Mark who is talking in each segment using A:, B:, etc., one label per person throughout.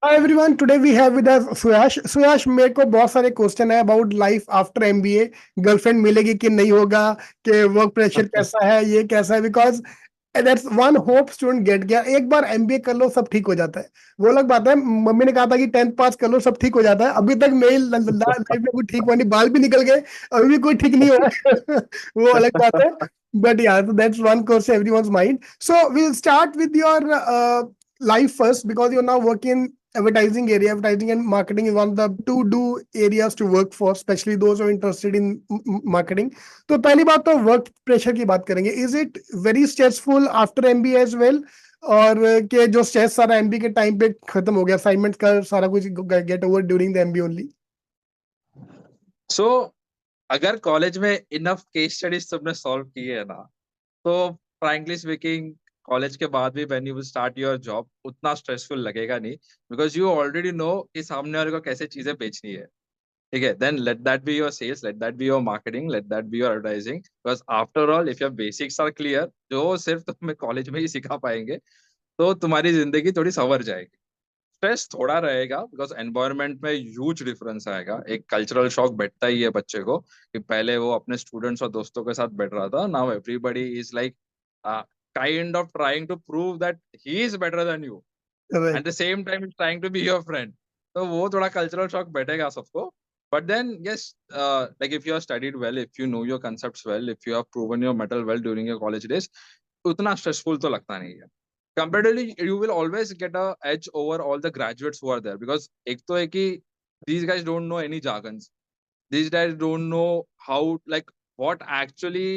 A: Hi everyone, today we have with us Suyash. Suyash, मेरे को बहुत सारे क्वेश्चन है about life after MBA. Girlfriend मिलेगी कि नहीं होगा, कि वर्क प्रेशर कैसा है, ये कैसा है, because that's one hope student gate गया। एक बार एमबीए कर लो सब ठीक हो जाता है, वो अलग बात है। मम्मी ने कहा था कि 10th पास कर लो सब ठीक हो जाता है। अभी तक मेरी लाइफ में कोई ठीक हुआ नहीं, बाल भी निकल गए, अभी भी कोई ठीक नहीं हुआ है। वो अलग बात है। But yeah, so that's one course everyone's mind. So we'll start with your life first, because you're now working advertising area. Advertising and marketing is one of the to do areas to work for, especially those who are interested in marketing. तो पहली बात तो work pressure की बात करेंगे। Is it very stressful after MBA as well, और के जो स्ट्रेस सारा एमबीए के टाइम पे खत्म हो गया, असाइनमेंट का सारा कुछ get over during the MBA only?
B: So अगर कॉलेज में इनफ केस स्टडीज तुमने सॉल्व किए है ना, तो फ्रैंकली स्पीकिंग कॉलेज के बाद भी when you start your job उतना स्ट्रेसफुल लगेगा नहीं, बिकॉज यू ऑलरेडी नो कि सामने वाले को कैसे चीजें बेचनी है। ठीक है, then let that be your sales, let that be your marketing, let that be your advertising, because after all if your basics are clear, जो सिर्फ तुम्हें कॉलेज में ही सिखा पाएंगे, तो तुम्हारी जिंदगी थोड़ी संवर जाएगी। स्ट्रेस थोड़ा रहेगा बिकॉज एनवायरनमेंट में ह्यूज डिफरेंस आएगा। एक कल्चरल शॉक बैठता ही है बच्चे को, कि पहले वो अपने स्टूडेंट्स और दोस्तों के साथ बैठ रहा था, now everybody is like kind of trying to prove that he is better than you, at the same time is trying to be your friend. तो वो थोड़ा कल्चरल शॉक बैठेगा सबको। But then yes, like if you are studied well, if you know your concepts well, if you have proven your mettle well during your college days, उतना stressful तो लगता नहीं है। Comparatively, you will always get a edge over all the graduates who are there, because एक तो है कि these guys don't know any jargons, these guys don't know how, like what actually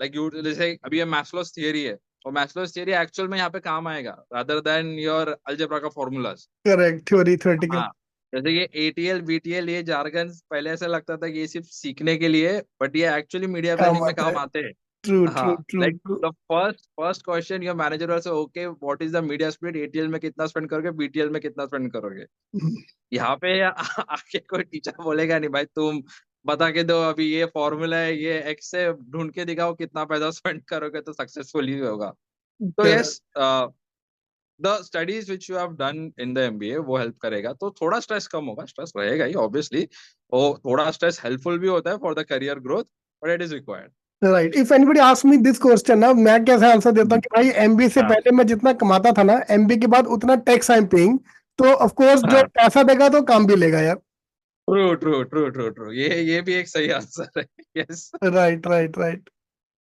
B: like you जैसे अभी ये Maslow's theory है, और Maslow's theory actual में यहाँ पे काम आएगा rather than your algebra का formulas।
A: Correct, theory theoretical.
B: हाँ, जैसे ये ATL BTL ये jargons पहले ऐसा लगता था कि ये सिर्फ सीखने के लिए, बट ये एक्चुअली मीडिया
A: काम
B: प्लानिंग में
A: आता है।
B: काम आते हैं।
A: ट्रू ट्रू
B: हाँ,
A: true
B: like
A: true.
B: The first question your manager will say, okay what is the media split, ATL में कितना स्पेंड करोगे, BTL में कितना स्पेंड करोगे। यहाँ पे आके कोई टीचर बोलेगा नहीं, भाई तुम बता के दो अभी ये फॉर्मूला है, ये एक्स से ढूंढ के दिखाओ कितना पैसा स्पेंड करोगे तो सक्सेसफुल ही होगा। तो yes, the studies which you have done in the MBA वो हेल्प करेगा, तो थोड़ा स्ट्रेस कम होगा। स्ट्रेस रहेगा ही ऑब्वियसली, वो थोड़ा स्ट्रेस हेल्पफुल भी होता है for the career growth, but it is required.
A: Right. If anybody ask me this question ना, मैं कैसे आंसर देता हूँ कि भाई एमबी से
B: हाँ
A: पहले मैं जितना कमाता था ना, एमबी के बाद उतना टैक्स आई एम पेइंग। तो ऑफ कोर्स जो
B: हाँ,
A: पैसा देगा तो काम भी लेगा यार।
B: True true true true true, ये भी एक सही आंसर है। Yes.
A: Right right right.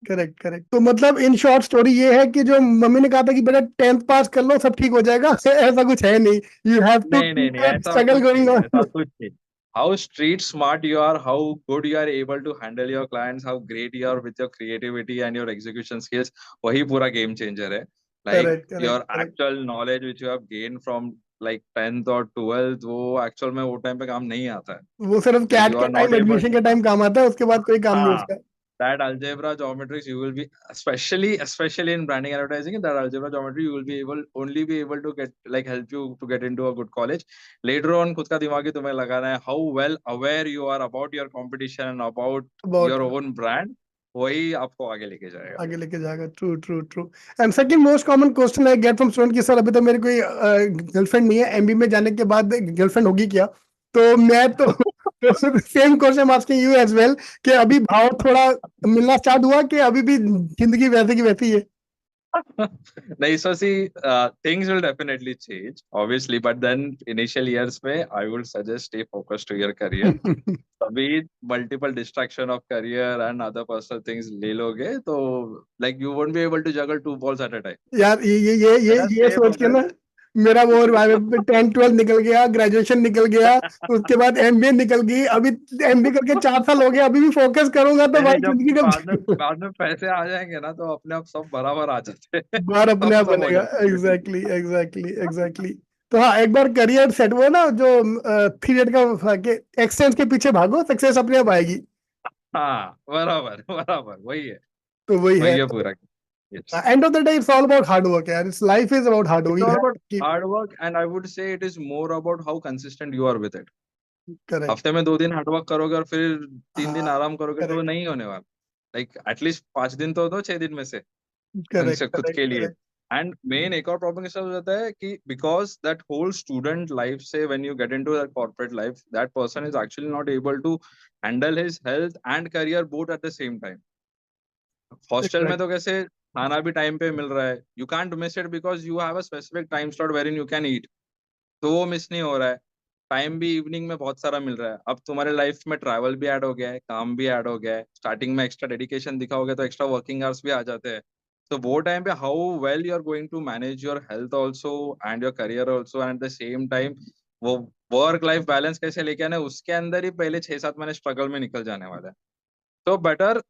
A: Correct correct. तो मतलब इन शॉर्ट स्टोरी ये है कि जो मम्मी ने कहा था कि बेटा 10th पास कर लो सब ठीक हो जाएगा, ऐसा कुछ है नहीं। यू हैव टू
B: नहीं नहीं
A: कीप
B: नहीं,
A: दैट
B: ऐसा
A: स्ट्रगल
B: कुछ
A: गोइंग
B: नहीं, ऐसा
A: ऑन।
B: कुछ नहीं। How street smart you are, how good you are able to handle your clients, how great you are with your creativity and your execution skills, वही पूरा गेम चेंजर है। Like
A: correct correct
B: your
A: correct.
B: Actual knowledge which you have gain from like 10th और 12th, वो actual में वो time पे काम नहीं आता है।
A: वो सिर्फ
B: लाइक
A: कैट
B: यू
A: के
B: आर
A: टाइम,
B: नॉट एबल।
A: एडमिशन के टाइम काम आता है, उसके बाद कोई काम नहीं
B: हाँ,
A: उसका।
B: that algebra geometries you will be, especially in branding advertising, that algebra geometry you will be able to get, like help you to get into a good college later on। खुद का दिमाग ही तुम्हें लगाना है, how well aware you are about your competition and about
A: about
B: your own brand, वही आपको आगे लेके जाएगा।
A: आगे लेके जाएगा। True true true. And second most common question I get from student की, सर अभी तो मेरी कोई गर्लफ्रेंड नहीं है, एमबी में जाने के बाद गर्लफ्रेंड होगी क्या? तो मैं तो same question asking you as well, कि अभी भाव थोड़ा मिलना स्टार्ट हुआ कि अभी भी जिंदगी वैसे की वैसी है?
B: नहीं, so see, things will definitely change obviously, but then initial years में I would suggest stay focused to your career। अभी multiple distraction of career and other personal things ले लोगे तो like you won't be able to juggle two balls at a time.
A: यार ये
B: stay
A: सोच के ना,
B: फोकस्ड।
A: मेरा वो 10th 12th निकल गया, ग्रेजुएशन निकल गया, उसके बाद एमबीए निकल गई, अभी एमबीए करके 4 साल हो गए, अभी भी फोकस करूंगा तो
B: नहीं नहीं,
A: भाई
B: जब
A: जिंदगी कब
B: बाद में पैसे आ जाएंगे ना, तो अपने आप सब बराबर आ जाते हैं।
A: बार अपने आप
B: सब हो
A: बनेगा।
B: जाता है।
A: Exactly exactly exactly. तो हाँ, एक बार करियर सेट हुआ ना, जो 3 का एक्सचेंज के पीछे भागो, सक्सेस अपने आप आएगी।
B: हाँ, बराबर बराबर, वही है।
A: तो वही है।
B: वही है पूरा। Yes,
A: end of the day it's all about hard work यार, it's life is about hard work,
B: it's
A: you
B: all
A: have
B: about
A: to keep.
B: Hard work, and I would say it is more about how consistent you are with it.
A: Correct.
B: हफ्ते में 2 दिन hard work करोगे और फिर 3 दिन
A: हाँ।
B: आराम करोगे तो वो
A: करेक्ट
B: नहीं होने वाला। लाइक एटलीस्ट 5 दिन तो दो 6 दिन में से,
A: करेक्ट
B: उनसे खुद
A: करेक्ट
B: के लिए।
A: करेक्ट।
B: एंड मेन एक और प्रॉब्लम इसका हो जाता है कि because that whole student life से when you get into that corporate life, that person is actually not able to handle his health and career both at the same time. Hostel में
A: correct
B: तो कैसे खाना भी time पे मिल रहा है, you can't miss it because you have a specific time slot where in you can eat, तो वो मिस नहीं हो रहा है. टाइम भी इवनिंग में बहुत सारा मिल रहा है. अब तुम्हारे लाइफ में ट्रैवल भी ऐड हो गया है, काम भी ऐड हो गया है, स्टार्टिंग में एक्स्ट्रा डेडिकेशन दिखाओगे तो एक्स्ट्रा वर्किंग आवर्स भी आ जाते हैं. तो वो टाइम पे how well you are going to manage your health also and your career also and at the same time वो वर्क लाइफ बैलेंस कैसे लेके आना है, उसके अंदर ही पहले 6-7 महीने स्ट्रगल में निकल जाने वाला है. तो better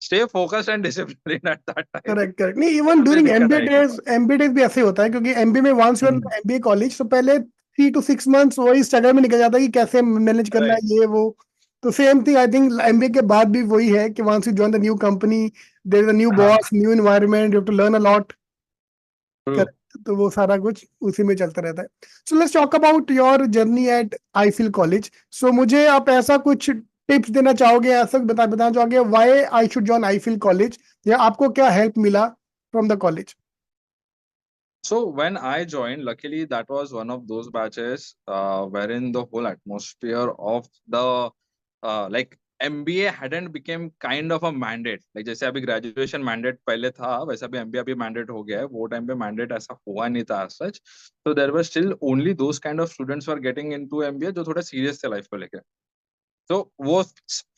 B: stay focused and discipline at that time.
A: Correct correct. नहीं, इवन
B: फिर
A: ड्यूरिंग
B: दिक्कत
A: एमबीए
B: आएगी
A: डेज,
B: बाद.
A: एमबीए डेज भी ऐसे ही होता है, क्योंकि एमबीए में वंस यू एमबीए कॉलेज, तो पहले 3 to 6 months वही स्ट्रगल में निकल जाता है कि कैसे मैनेज करना
B: राइट.
A: है ये वो. तो same thing I think MBA के बाद भी वही है कि once you join the new company, there is a new
B: हाँ.
A: Boss, new environment, you have to learn a lot.
B: True.
A: Correct. तो वो सारा कुछ उसी में चलता रहता है. So let's talk about your journey at आईफिल कॉलेज. सो मुझे आप ऐसा कुछ टिप्स देना चाहोगे, ऐसा बताना चाहोगे why I should join Eiffel college, या आपको क्या हेल्प मिला from the college?
B: So when I joined, luckily that was one of those batches wherein the whole atmosphere of the like MBA hadn't become kind of a mandate. Like जैसे अभी graduation mandate पहले था, वैसा भी MBA अभी mandate हो गया है. वो time पे mandate ऐसा हुआ नहीं था as such. So there were still only those kind of students were getting into MBA जो थोड़ा serious थे life को लेके. तो वो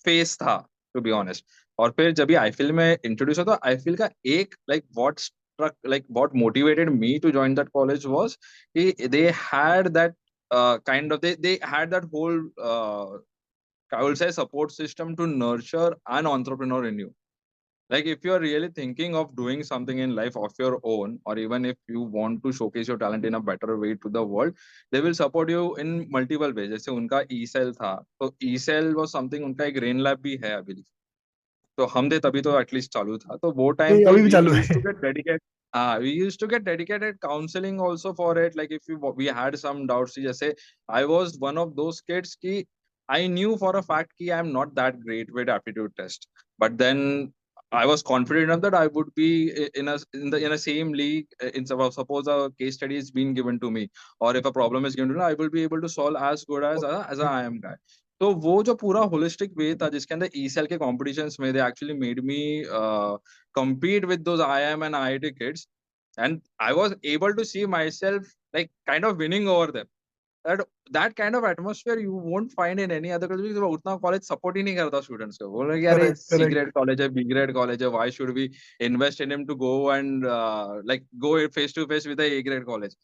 B: फेस था टू बी ऑनेस्ट. और फिर जब ये आईफिल में इंट्रोड्यूस हुआ तो आईफिल का एक like what struck like what motivated me to join that college was कि they had that kind of they had that whole I will say support system to nurture an entrepreneur in you. Like if you are really thinking of doing something in life of your own, or even if you want to showcase your talent in a better way to the world, they will support you in multiple ways. जैसे उनका E cell था, तो E cell वो something उनका एक rain lab भी है अभी. तो हम थे तभी तो एटलीस्ट चालू था. तो वो टाइम
A: ये
B: पे
A: अभी भी
B: वी
A: चालू
B: यूज
A: है.
B: To get dedicate. हाँ, we use to get dedicated counselling also for it. Like if you we had some doubts, जैसे I was one of those kids की I knew for a fact कि I am not that great with aptitude test, but then I was confident enough that I would be in a same league. In suppose a case study is being given to me, or if a problem is given to me, I will be able to solve as good as a I am guy. तो वो जो पूरा holistic way था जिसके अंदर E cell के competitions में they actually made me compete with those IIM and IIT kids, and I was able to see myself like kind of winning over them. That kind of atmosphere you won't find in any other college, because उतना college support ही नहीं करता students को. बोल रहे कि अरे
A: correct
B: C
A: correct
B: grade college है, बी ग्रेड कॉलेज है, why should we invest in him to go and like go face to face with a grade college.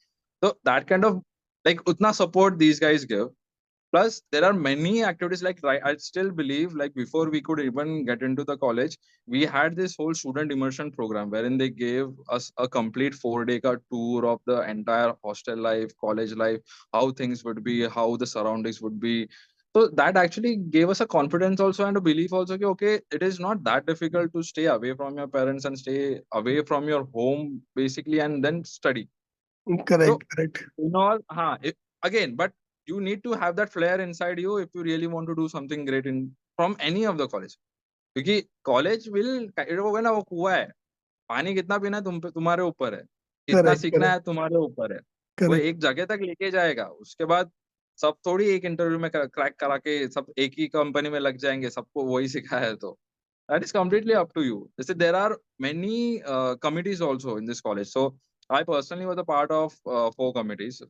B: So that kind of like utna support these guys give. Plus, there are many activities like I still believe like before we could even get into the college, we had this whole student immersion program wherein they gave us a complete 4 day tour of the entire hostel life, college life, how things would be, how the surroundings would be. So that actually gave us a confidence also and a belief also that okay, it is not that difficult to stay away from your parents and stay away from your home basically and then study. So
A: correct correct.
B: in all, again, but you need to have that flair inside you if you really want to do something great in from any of the college. क्योंकि college will वो है ना, वो कुआं है. पानी कितना पीना है तुम्हारे ऊपर है, कितना
A: करेक्ट
B: सीखना
A: करेक्ट
B: है तुम्हारे ऊपर है. वो
A: करेक्ट.
B: एक जगह तक लेके जाएगा, उसके बाद सब थोड़ी एक इंटरव्यू में क्रैक करा के सब एक ही कंपनी में लग जाएंगे, सबको वही सिखाया है. तो that is completely up to you. जैसे there are many committees also in this college. So I personally was a part of 4 committees.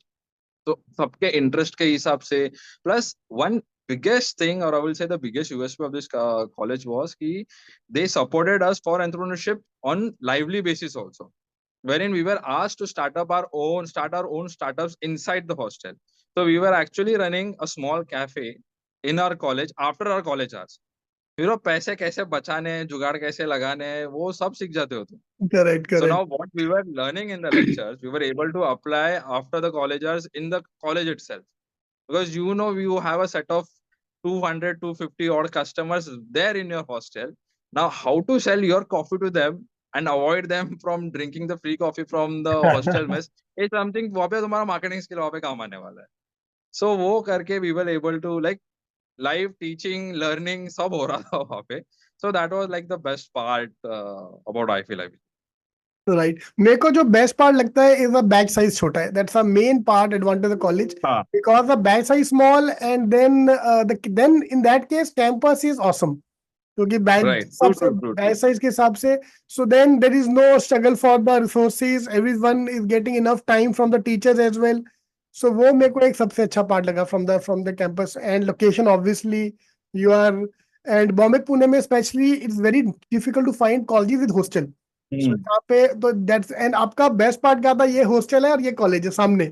B: तो सबके इंटरेस्ट के हिसाब से. Plus one biggest thing, or I will say the biggest USP of this college was कि they supported us for entrepreneurship on lively basis also, wherein we were asked to start our own startups inside the hostel. So we were actually running a small cafe in our college after our college hours. फिर वो पैसे कैसे बचाने हैं, जुगाड़ कैसे लगाने हैं, वो सब सीख जाते हो तुम.
A: Correct
B: So
A: correct.
B: now what we were learning in the lectures, we were able to apply after the college hours in the college itself. Because you know you have a set of 200 to 50 odd customers there in your hostel. Now how to sell your coffee to them and avoid them from drinking the free coffee from the hostel mess is something वहाँ पे तुम्हारा marketing skill वहाँ पे काम आने वाला है. So वो करके we were able to like live teaching, learning सब हो रहा था वहाँ पे. So that was like the best part about I feel.
A: Right, मेरे को जो बेस्ट पार्ट लगता है इज द बैच साइज छोटा है, that's a main part advantage of college,
B: हाँ,
A: because the batch size small and then in that case campus is awesome, क्योंकि batch
B: right, true
A: सबसे
B: true true true.
A: Batch size के हिसाब से, so then there is no struggle for the resources, everyone is getting enough time from the teachers as well. So वो मेरे को एक सबसे अच्छा पार्ट लगा from the campus and location obviously, you are, and Bombay Pune में specially it's very difficult to find colleges with hostel. So यहाँ पे तो दैट्स, एंड आपका बेस्ट पार्ट क्या था, ये हॉस्टल है और ये कॉलेज है सामने,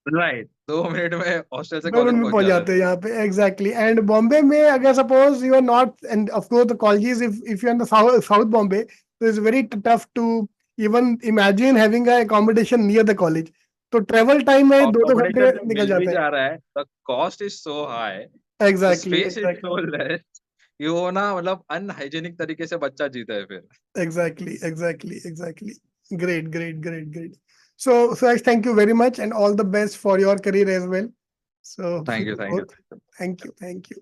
B: राइट, 2 मिनट में हॉस्टल से
A: 2 मिनट
B: कॉलेज
A: में
B: पहुंच
A: पहुंच
B: जाते
A: जाते हैं
B: थे।
A: यहाँ पे, एग्जैक्टली। एंड बॉम्बे में अगर suppose you are not, and of course the colleges, if you are in the south Bombay, तो it's very tough to even imagine having a accommodation near the college, तो ट्रेवल टाइम में 2-2 घंटे
B: accommodation
A: निकल
B: मिल भी
A: जाते हैं।
B: जा रहा है, the cost is so high, the
A: exactly
B: space is
A: exactly
B: so less, कि वो ना मतलब अनहाइजीनिक तरीके से बच्चा जीता है फिर।
A: Exactly great. So I thank you very much and all the best for your career as well. So
B: thank
A: for
B: you,
A: you
B: thank
A: both,
B: you.
A: thank you.